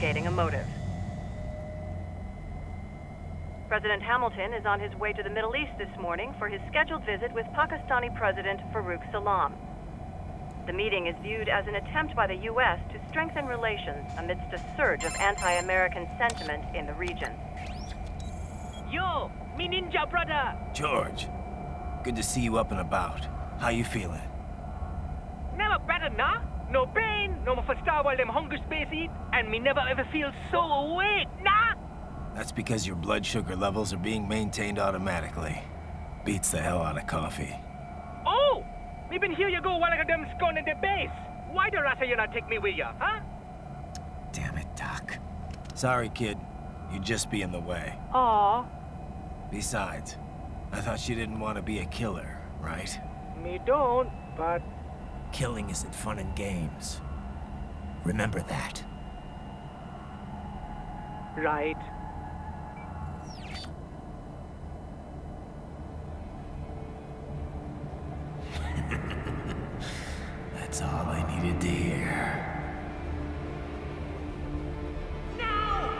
investigating a motive. President Hamilton is on his way to the Middle East this morning for his scheduled visit with Pakistani President Farouk Salam. The meeting is viewed as an attempt by the U.S. to strengthen relations amidst a surge of anti-American sentiment in the region. Yo, me ninja brother! George, good to see you up and about. How you feeling? Never better, nah? No pain, no more faster while them hunger space eat, and me never ever feel so awake, nah? That's because your blood sugar levels are being maintained automatically. Beats the hell out of coffee. Oh! Me been here you go while I got them scone in the base. Why the rasta you not take me with ya, huh? Damn it, Doc. Sorry, kid. You'd just be in the way. Aw. Besides, I thought you didn't want to be a killer, right? Me don't, but... Killing isn't fun and games. Remember that. Right. That's all I needed to hear. No!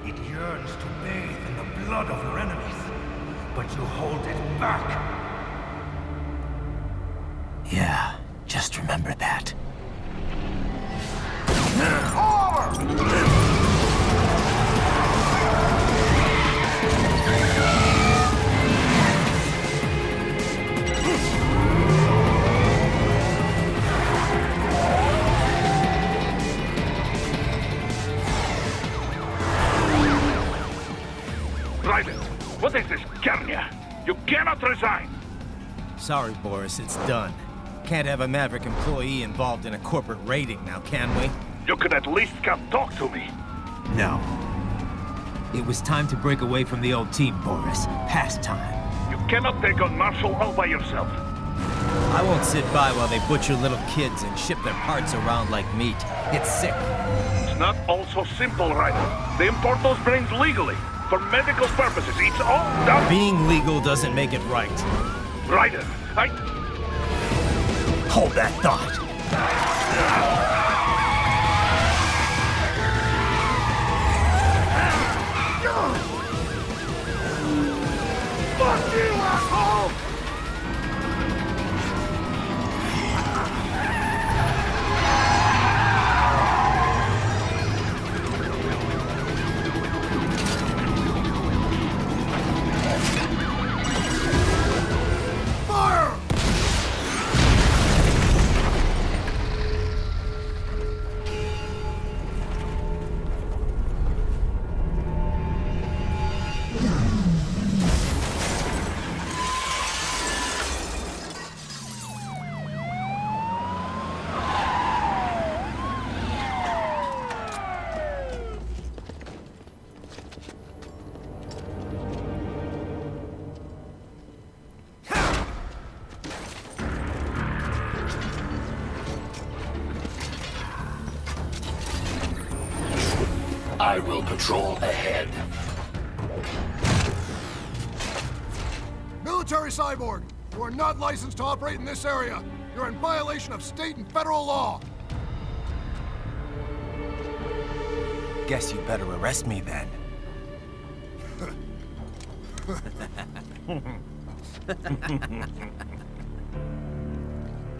It yearns to bathe in the blood of your enemies, but you hold it back. Yeah, just remember that. Raiden, what is this, Kenya? You cannot resign! Sorry, Boris, it's done. Can't have a Maverick employee involved in a corporate raiding now, can we? You could at least come talk to me. No. It was time to break away from the old team, Boris. Past time. You cannot take on Marshall all by yourself. I won't sit by while they butcher little kids and ship their parts around like meat. It's sick. It's not all so simple, Raiden. They import those brains legally. For medical purposes, it's all done. Being legal doesn't make it right. Raiden, Hold that thought. Fuck you, asshole! I will patrol ahead. Military Cyborg, you are not licensed to operate in this area. You're in violation of state and federal law. Guess you better arrest me then.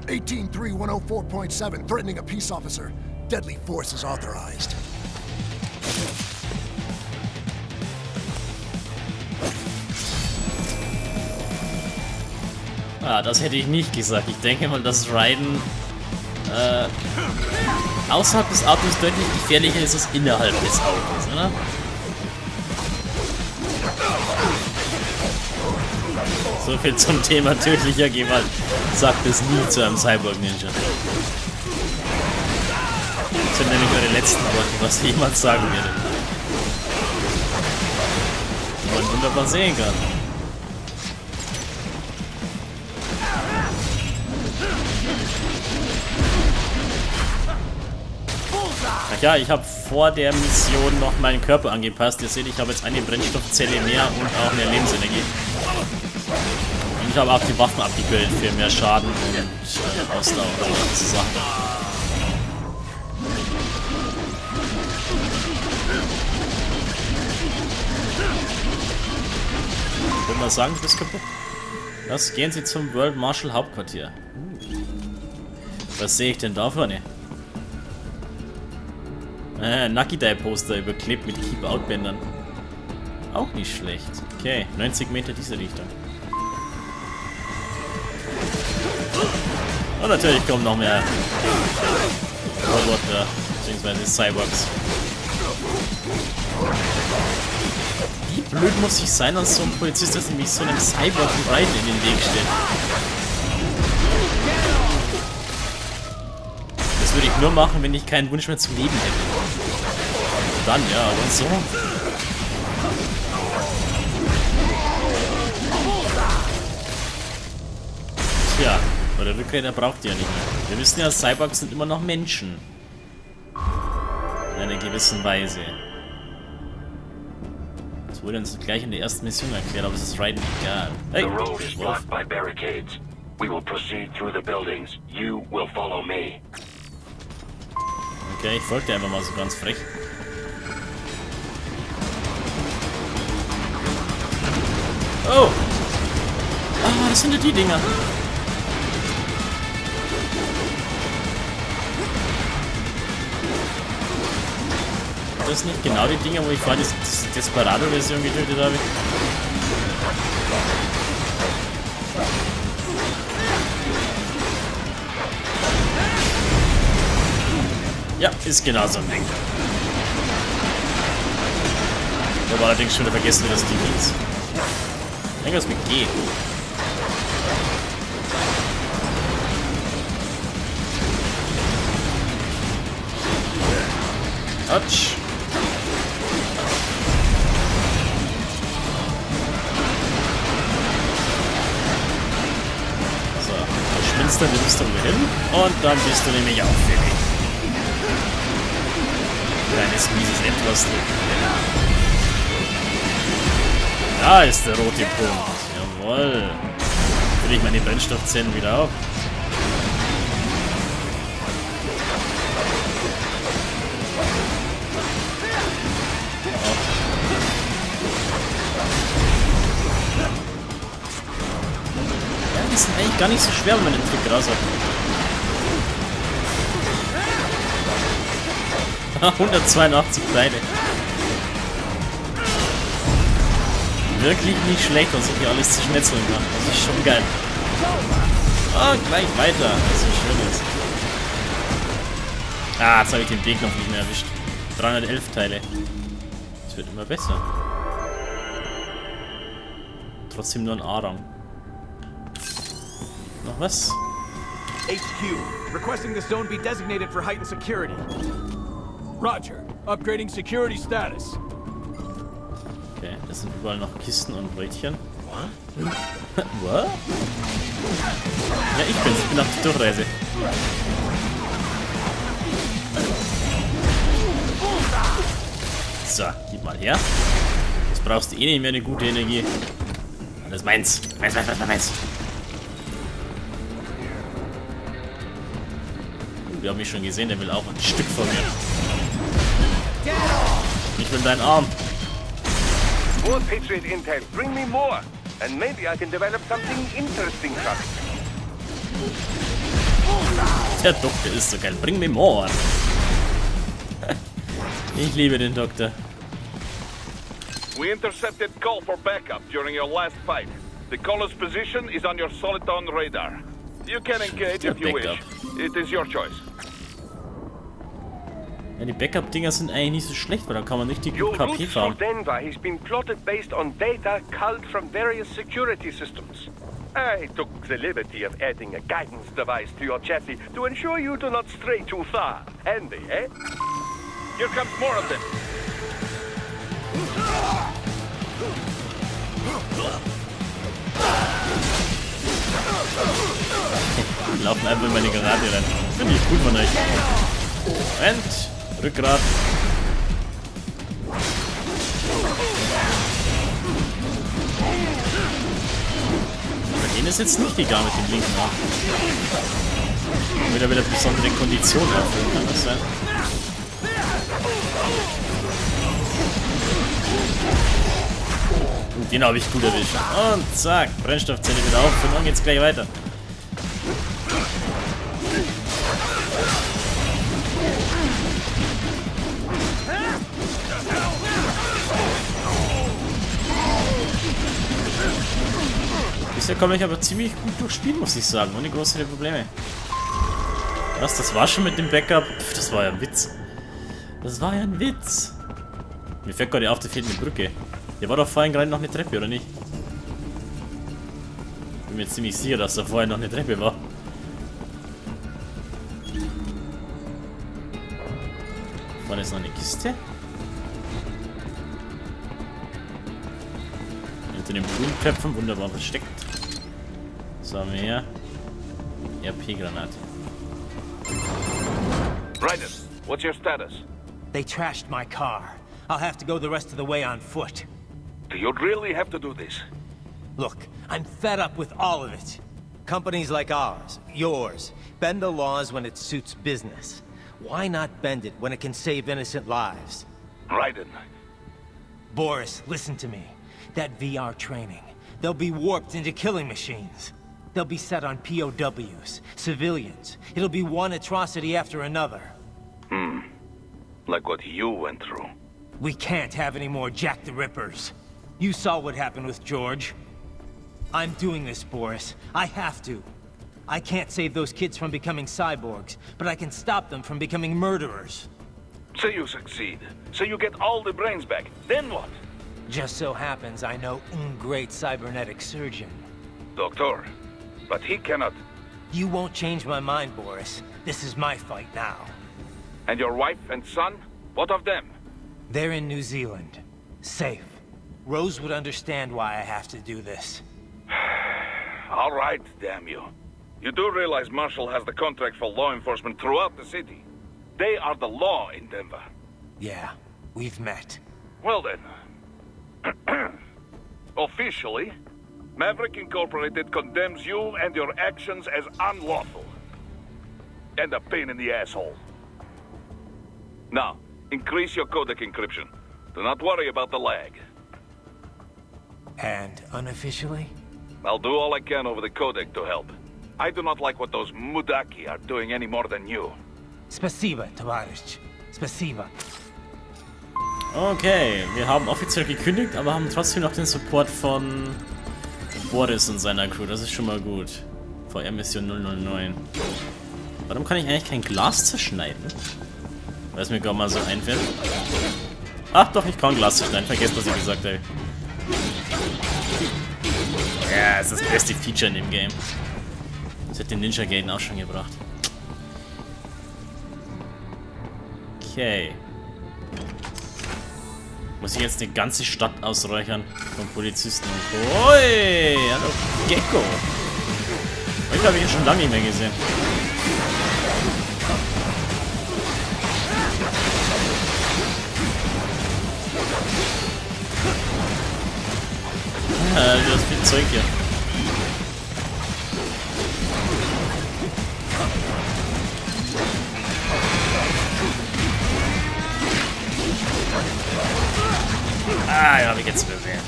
183104.7, threatening a peace officer. Deadly force is authorized. Ah, das hätte ich nicht gesagt. Ich denke mal, dass Raiden außerhalb des Autos deutlich gefährlicher ist als innerhalb des Autos, oder? So viel zum Thema tödlicher Gewalt. Sagt es nie zu einem Cyborg-Ninja. Das sind nämlich meine letzten Worte, was jemand sagen würde. Wie man wunderbar sehen kann. Ach ja, ich habe vor der Mission noch meinen Körper angepasst. Ihr seht, ich habe jetzt eine Brennstoffzelle mehr und auch mehr Lebensenergie. Und ich habe auch die Waffen abgegradet für mehr Schaden und Ausdauer und diese Sachen. würde mal sagen, du bist kaputt. Was? Gehen Sie zum World Marshal Hauptquartier. Was sehe ich denn da vorne? Nucky-Dye-Poster überklebt mit Keep-Out-Bändern. Auch nicht schlecht. Okay, 90 Meter diese Richtung. Und natürlich kommen noch mehr Roboter, beziehungsweise Cyborgs. Wie blöd muss ich sein als so ein Polizist, dass nämlich so einem Cyborg wie Raiden in den Weg steht? Das würde ich nur machen, wenn ich keinen Wunsch mehr zu leben hätte. Dann ja, aber so. Tja, aber der Rückräder braucht ihr ja nicht mehr. Wir wissen ja, Cyborgs sind immer noch Menschen. In einer gewissen Weise. Das wurde uns gleich in der ersten Mission erklärt, aber es ist Raiden egal. Hey! The road is blocked by barricades. We will proceed through the buildings. You will follow me. Okay, ich folge dir einfach mal so ganz frech. Oh! Ah, das sind ja die Dinger. Das sind nicht genau die Dinger, wo ich vorhin die Desperado-Version getötet habe. Ja, ist genau so ein Ding. Ich habe allerdings schon wieder vergessen, wie das Ding hieß. Irgendwas mit G. Autsch. So, du schwindst dann nimmst du hin und dann bist du nämlich auch fertig. Kleines mieses Etwas. Da ist der rote Punkt. Jawohl. Fülle ich meine Brennstoffzellen wieder auf. Ja, die sind eigentlich gar nicht so schwer, wenn man den Trick raus hat. 182 Teile. Wirklich nicht schlecht, was ich hier alles zu schnetzeln kann. Das ist schon geil. Oh, gleich weiter. Das ist schön ist. Ah, jetzt habe ich den B-Knopf nicht mehr erwischt. 311 Teile. Das wird immer besser. Trotzdem nur ein A-Rang. Noch was? HQ, requesting the zone be designated for heightened security. Roger. Upgrading security status. Okay, das sind überall noch Kisten und Brötchen. Was? Ja, ich bin auf der Durchreise. So, gib mal her. Jetzt brauchst du eh nicht mehr eine gute Energie. Das ist meins. Meins. Wir haben mich schon gesehen, der will auch ein Stück von mir. Ich will deinen Arm. More Patriot intel. Bring me more. And maybe I can develop something interesting from it. Der Doktor ist so geil. Bring me more. Ich liebe den Doktor. We intercepted call for backup during your last fight. The caller's position is on your Soliton radar. You can engage if you wish. It is your choice. Ja, die Backup-Dinger sind eigentlich nicht so schlecht, weil da kann man richtig gut KP fahren. Denver has been plotted based on data culled from various security systems. I took the liberty of adding a guidance device to your chassis to ensure you do not stray too far. Handy, eh? Here comes more of them. Die laufen einfach in meine Gerade rein. Finde ich gut von euch. Und Rückgrat. Bei denen ist jetzt nicht egal mit dem linken Arm. Wieder besondere Konditionen erfüllen, kann das sein? Den habe ich gut erwischt. Und zack, Brennstoffzelle wieder auf. Und dann geht's gleich weiter. Bisher komme ich aber ziemlich gut durchs Spiel, muss ich sagen. Ohne größere Probleme. Was, das war schon mit dem Backup? Pff, das war ja ein Witz. Das war ja ein Witz. Mir fällt gerade auf, da fehlt eine Brücke. Hier war doch vorhin gerade noch eine Treppe, oder nicht? Bin mir ziemlich sicher, dass da vorhin noch eine Treppe war. Vorne ist noch eine Kiste. Hinter den Blumentöpfen, wunderbar versteckt. Was haben wir hier? RP-Granate. Raiden, what's your status? They trashed my car. I'll have to go the rest of the way on foot. Do you really have to do this? Look, I'm fed up with all of it. Companies like ours, yours, bend the laws when it suits business. Why not bend it when it can save innocent lives? Raiden. Boris, listen to me. That VR training, they'll be warped into killing machines. They'll be set on POWs, civilians. It'll be one atrocity after another. Like what you went through. We can't have any more Jack the Rippers. You saw what happened with George. I'm doing this, Boris. I have to. I can't save those kids from becoming cyborgs, but I can stop them from becoming murderers. So you succeed. So you get all the brains back. Then what? Just so happens I know a great cybernetic surgeon. Doctor. But he cannot. You won't change my mind, Boris. This is my fight now. And your wife and son? What of them? They're in New Zealand. Safe. Rose would understand why I have to do this. All right, damn you. You do realize Marshall has the contract for law enforcement throughout the city. They are the law in Denver. Yeah, we've met. Well then. Officially, Maverick Incorporated condemns you and your actions as unlawful. And a pain in the asshole. Now, increase your codec encryption. Do not worry about the lag. And unofficially? I'll do all I can over the codec to help. I do not like what those Mudaki are doing any more than you. Spasiba, Tavarisch. Spasiba. Okay, wir haben offiziell gekündigt, aber haben trotzdem noch den Support von Boris und seiner Crew. Das ist schon mal gut. VR-Mission 009. Warum kann ich eigentlich kein Glas zerschneiden? Weil es mir gerade mal so einfällt. Ach doch, ich kann Glas zerschneiden. Vergesst, was ich gesagt habe. Ja, das ist das beste Feature in dem Game. Das hat den Ninja Gaiden auch schon gebracht. Okay. Muss ich jetzt die ganze Stadt ausräuchern von Polizisten und Co. Oi, hallo Gecko. Euch habe ich ja schon lange nicht mehr gesehen. Du hast viel Zeug hier. Ah, ja, wie geht's mir sehen?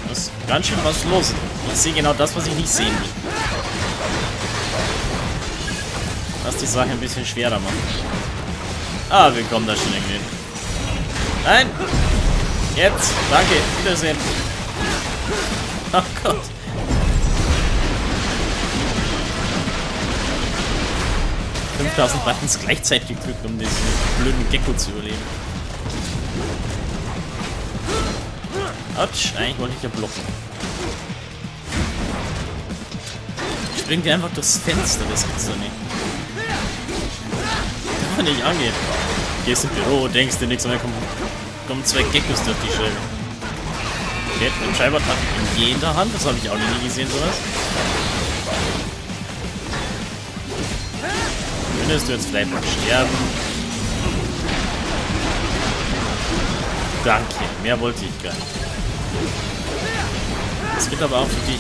Da ist ganz schön was los. Ich sehe genau das, was ich nicht sehen will. Was die Sache ein bisschen schwerer macht. Ah, wir kommen da schon irgendwie hin. Nein! Jetzt! Danke! Wiedersehen! Oh Gott! ...5000 Buttons gleichzeitig gedrückt, um diesen blöden Gecko zu überleben. Autsch! Eigentlich wollte ich ja blocken. Springt dir einfach durchs Fenster, das gibt's doch nicht. Kann man nicht angehen. Gehst im Büro, denkst dir nichts und dann kommen zwei Geckos durch die Scheibe. Okay, ein Scheiber hat in jeder Hand, das habe ich auch noch nie gesehen, sowas. Könntest du jetzt vielleicht mal sterben? Danke, mehr wollte ich gar nicht. Das wird aber auch für dich.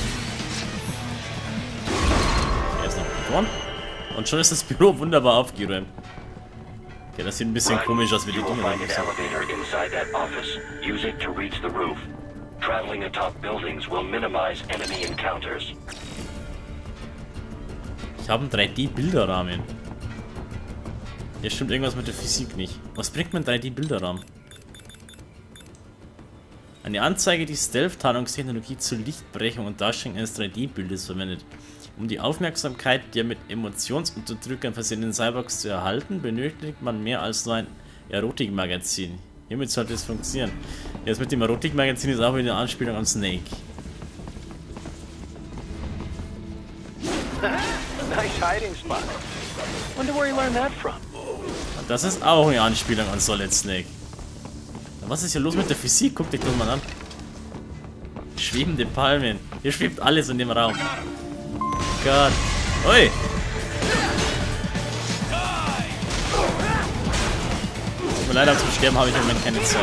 Er ist noch gewonnen. Und schon ist das Büro wunderbar aufgeräumt. Okay, das sieht ein bisschen komisch aus, wie die You will Dinge find an elevator inside that office. Use it to reach the roof. Traveling atop buildings will minimize enemy encounters. Ich habe einen 3D-Bilderrahmen. Hier stimmt irgendwas mit der Physik nicht. Was bringt mir ein 3D-Bilderrahmen? Eine Anzeige, die Stealth-Tarnungstechnologie zur Lichtbrechung und Darstellung eines 3D-Bildes verwendet. Um die Aufmerksamkeit der mit Emotionsunterdrückern versehenen Cyborgs zu erhalten, benötigt man mehr als nur ein Erotikmagazin. Hiermit sollte es funktionieren. Jetzt mit dem Erotikmagazin ist auch wieder eine Anspielung an Snake. Nice hiding spot. Wonder where you learned that from. Und das ist auch eine Anspielung an Solid Snake. Was ist hier los mit der Physik? Guck dich das mal an. Schwebende Palmen. Hier schwebt alles in dem Raum. Gott. Ui. Tut mir leid, aber zum Sterben habe ich im Moment keine Zeit.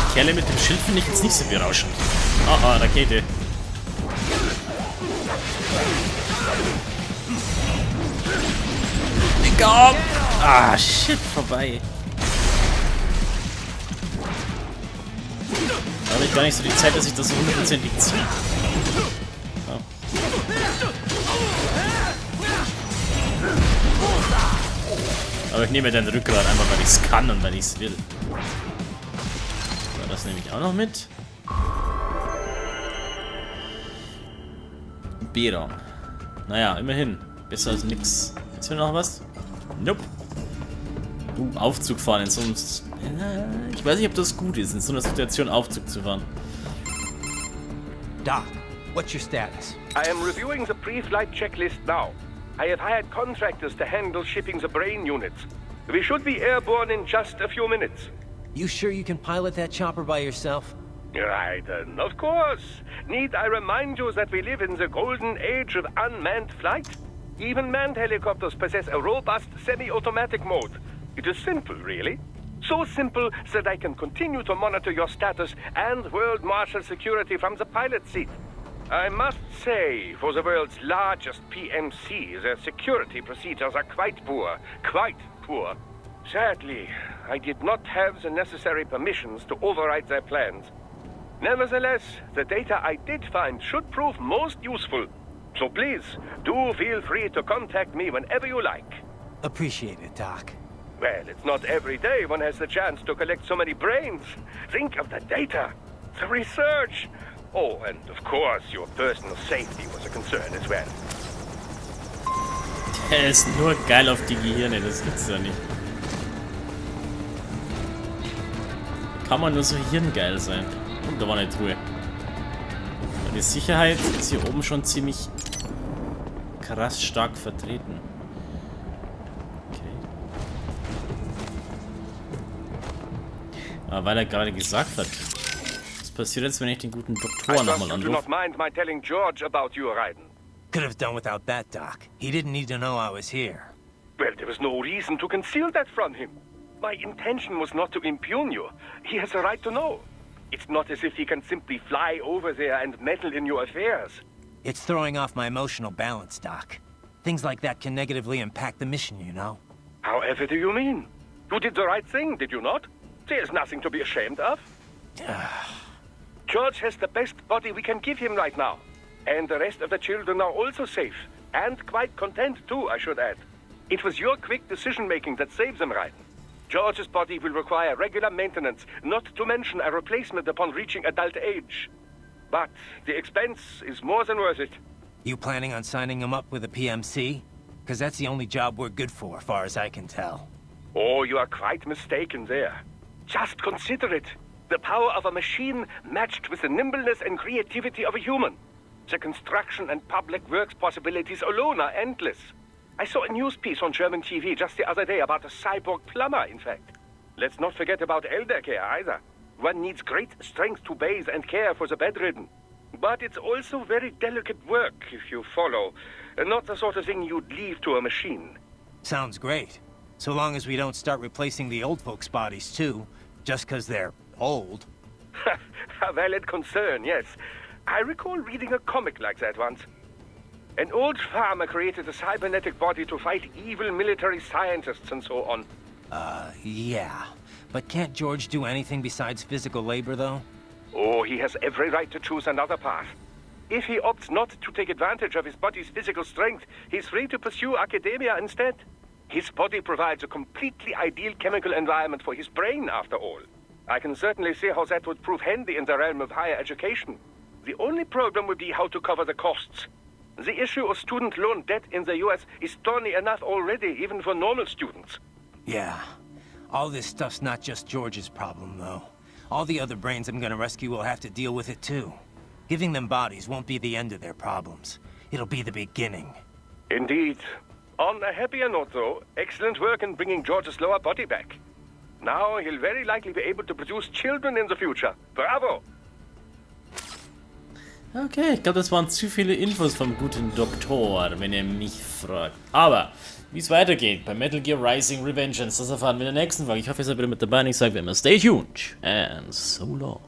Die Kerle mit dem Schild finde ich jetzt nicht so berauschend. Aha, Rakete. Egal. Ah, shit, vorbei. Da habe ich gar nicht so die Zeit, dass ich das so 100%ig ziehe. Oh. Aber ich nehme den Rückgrat einfach, weil ich es kann und weil ich es will. So, das nehme ich auch noch mit. B-Raum. Naja, immerhin. Besser als nix. Jetzt hier noch was? Nope. Aufzug fahren in so einem... Ich weiß nicht, ob das gut ist, in so einer Situation Aufzug zu fahren. Doc, what's your status? I am reviewing the pre-flight checklist now. I have hired contractors to handle shipping the brain units. We should be airborne in just a few minutes. You sure you can pilot that chopper by yourself? Raiden, of course. Need I remind you that we live in the golden age of unmanned flight? Even manned helicopters possess a robust semi-automatic mode. It is simple, really. So simple that I can continue to monitor your status and world marshal security from the pilot seat. I must say, for the world's largest PMC, their security procedures are quite poor. Quite poor. Sadly, I did not have the necessary permissions to override their plans. Nevertheless, the data I did find should prove most useful. So please, do feel free to contact me whenever you like. Appreciate it, Doc. Well, it's not every day one has the chance to collect so many brains. Think of the data, the research. Oh, and of course, your personal safety was a concern as well. Der ist nur geil auf die Gehirne, das gibt's ja nicht. Kann man nur so hirngeil sein. Und da war eine Truhe. Die Sicherheit ist hier oben schon ziemlich krass stark vertreten. Okay. Aber weil er gerade gesagt hat, was passiert jetzt, wenn ich den guten Doktor nochmal Do anrufe? not mind my telling George about you, Raiden. Could have done without that, Doc. He didn't need to know I was here. Well, there was no reason to conceal that from him. My intention was not to impugn you. He has a right to know. It's not as if he can simply fly over there and meddle in your affairs. It's throwing off my emotional balance, Doc. Things like that can negatively impact the mission, you know? However do you mean? You did the right thing, did you not? There's nothing to be ashamed of. George has the best body we can give him right now. And the rest of the children are also safe. And quite content too, I should add. It was your quick decision-making that saves them, Raiden. George's body will require regular maintenance, not to mention a replacement upon reaching adult age. But the expense is more than worth it. You planning on signing him up with a PMC? Because that's the only job we're good for, far as I can tell. Oh, you are quite mistaken there. Just consider it. The power of a machine matched with the nimbleness and creativity of a human. The construction and public works possibilities alone are endless. I saw a news piece on German TV just the other day about a cyborg plumber, in fact. Let's not forget about elder care either. One needs great strength to bathe and care for the bedridden. But it's also very delicate work, if you follow. Not the sort of thing you'd leave to a machine. Sounds great. So long as we don't start replacing the old folks' bodies too, just 'cause they're old. A valid concern, yes. I recall reading a comic like that once. An old farmer created a cybernetic body to fight evil military scientists and so on. Yeah. But can't George do anything besides physical labor, though? Oh, he has every right to choose another path. If he opts not to take advantage of his body's physical strength, he's free to pursue academia instead. His body provides a completely ideal chemical environment for his brain, after all. I can certainly see how that would prove handy in the realm of higher education. The only problem would be how to cover the costs. The issue of student loan debt in the US is thorny enough already, even for normal students. Yeah. All this stuff's not just George's problem, though. All the other brains I'm gonna rescue will have to deal with it, too. Giving them bodies won't be the end of their problems. It'll be the beginning. Indeed. On a happier note, though, excellent work in bringing George's lower body back. Now he'll very likely be able to produce children in the future. Bravo! Okay, ich glaube, das waren zu viele Infos vom guten Doktor, wenn ihr mich fragt. Aber, wie es weitergeht bei Metal Gear Rising Revengeance, das erfahren wir in der nächsten Folge. Ich hoffe, ihr seid wieder mit dabei und ich sage wie immer, stay tuned and so long.